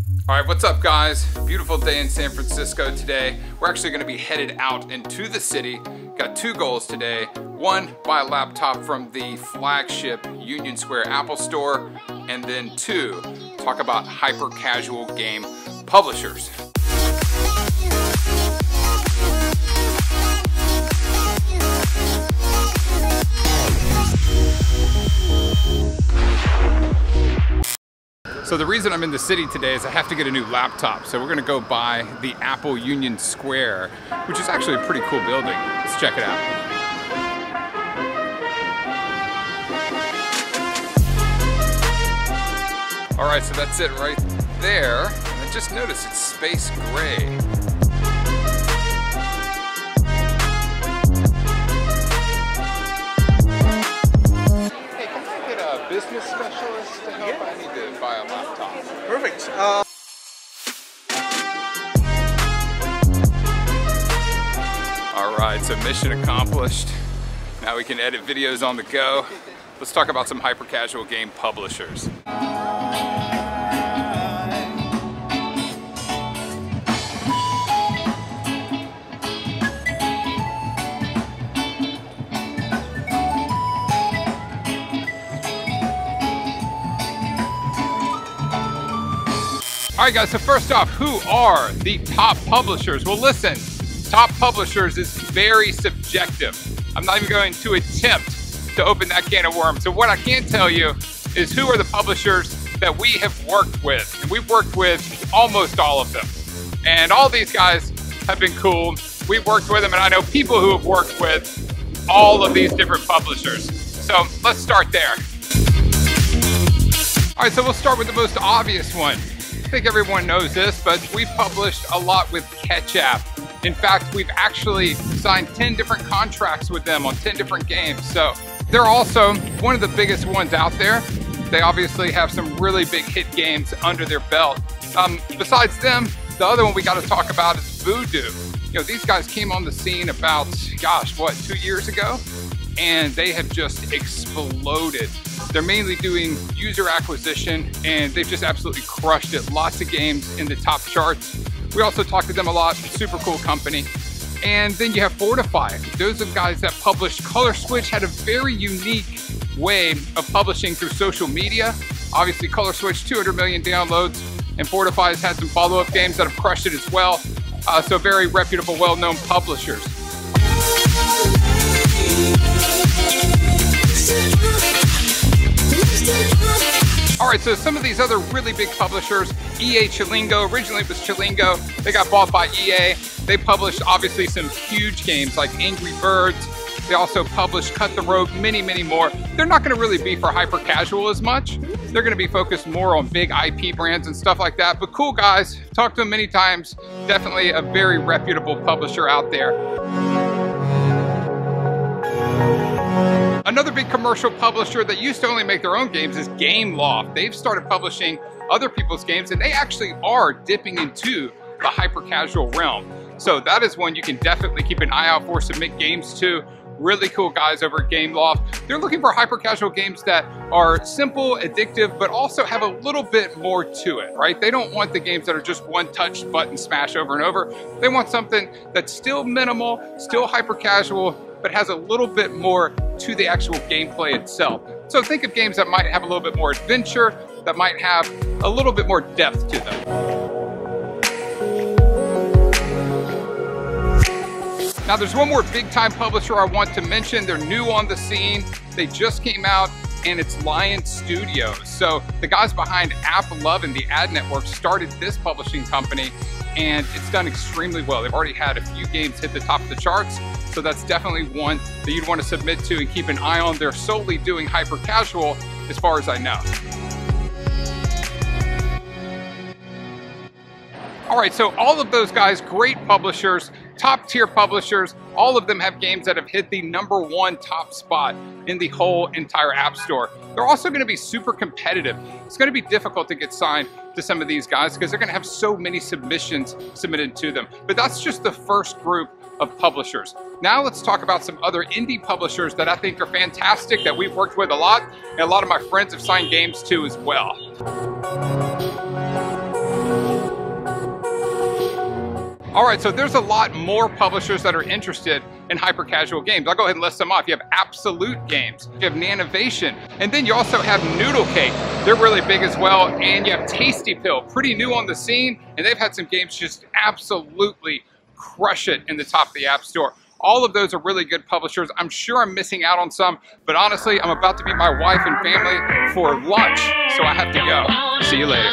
All right, what's up guys? Beautiful day in San Francisco today. We're actually gonna be headed out into the city. Got two goals today. One, buy a laptop from the flagship Union Square Apple Store. And then two, talk about hyper casual game publishers. So the reason I'm in the city today is I have to get a new laptop. So we're gonna go by the Apple Union Square, which is actually a pretty cool building. Let's check it out. All right, so that's it right there. And I just noticed it's space gray. Hey, can I get a business specialist to help? I need to buy a laptop. Perfect. All right, so mission accomplished. Now we can edit videos on the go. Let's talk about some hyper casual game publishers. All right guys, so first off, who are the top publishers? Well listen, top publishers is very subjective. I'm not even going to attempt to open that can of worms. So what I can tell you is who are the publishers that we have worked with. And we've worked with almost all of them. And all these guys have been cool. We've worked with them, and I know people who have worked with all of these different publishers. So let's start there. All right, so we'll start with the most obvious one. I think everyone knows this, but we've published a lot with Ketchapp. In fact, we've actually signed 10 different contracts with them on 10 different games. So they're also one of the biggest ones out there. They obviously have some really big hit games under their belt. Besides them, the other one we got to talk about is Voodoo. You know, these guys came on the scene about, gosh, what, 2 years ago? And they have just exploded. They're mainly doing user acquisition, and they've just absolutely crushed it. Lots of games in the top charts. We also talked to them a lot, super cool company. And then you have FORTAFY. Those are guys that published Color Switch, had a very unique way of publishing through social media. Obviously Color Switch, 200 million downloads, and FORTAFY has had some follow-up games that have crushed it as well. So very reputable, well-known publishers. All right, so some of these other really big publishers, EA Chillingo, originally it was Chillingo, they got bought by EA. They published obviously some huge games like Angry Birds. They also published Cut the Rope, many, many more. They're not gonna really be for hyper casual as much. They're gonna be focused more on big IP brands and stuff like that, but cool guys, talked to them many times. Definitely a very reputable publisher out there. Another big commercial publisher that used to only make their own games is Gameloft. They've started publishing other people's games, and they actually are dipping into the hyper casual realm. So that is one you can definitely keep an eye out for. Submit games to. Really cool guys over at Gameloft. They're looking for hyper casual games that are simple, addictive, but also have a little bit more to it, right? They don't want the games that are just one touch button smash over and over. They want something that's still minimal, still hyper casual, but has a little bit more to the actual gameplay itself. So think of games that might have a little bit more adventure, that might have a little bit more depth to them. Now there's one more big time publisher I want to mention. They're new on the scene. They just came out, and it's Lion Studios. So the guys behind App Love and the Ad Network started this publishing company, and it's done extremely well. They've already had a few games hit the top of the charts. So that's definitely one that you'd want to submit to and keep an eye on. They're solely doing hyper casual as far as I know. All right, so all of those guys, great publishers, top tier publishers, all of them have games that have hit the #1 top spot in the whole entire App Store. They're also gonna be super competitive. It's gonna be difficult to get signed to some of these guys because they're gonna have so many submissions submitted to them. But that's just the first group of publishers. Now let's talk about some other indie publishers that I think are fantastic, that we've worked with a lot, and a lot of my friends have signed games to as well. All right, so there's a lot more publishers that are interested in hyper-casual games. I'll go ahead and list them off. You have Absolute Games, you have Nanovation, and then you also have Noodle Cake. They're really big as well, and you have Tasty Pill, pretty new on the scene, and they've had some games just absolutely crush it in the top of the App Store. All of those are really good publishers. I'm sure I'm missing out on some, but honestly, I'm about to meet my wife and family for lunch, so I have to go. See you later.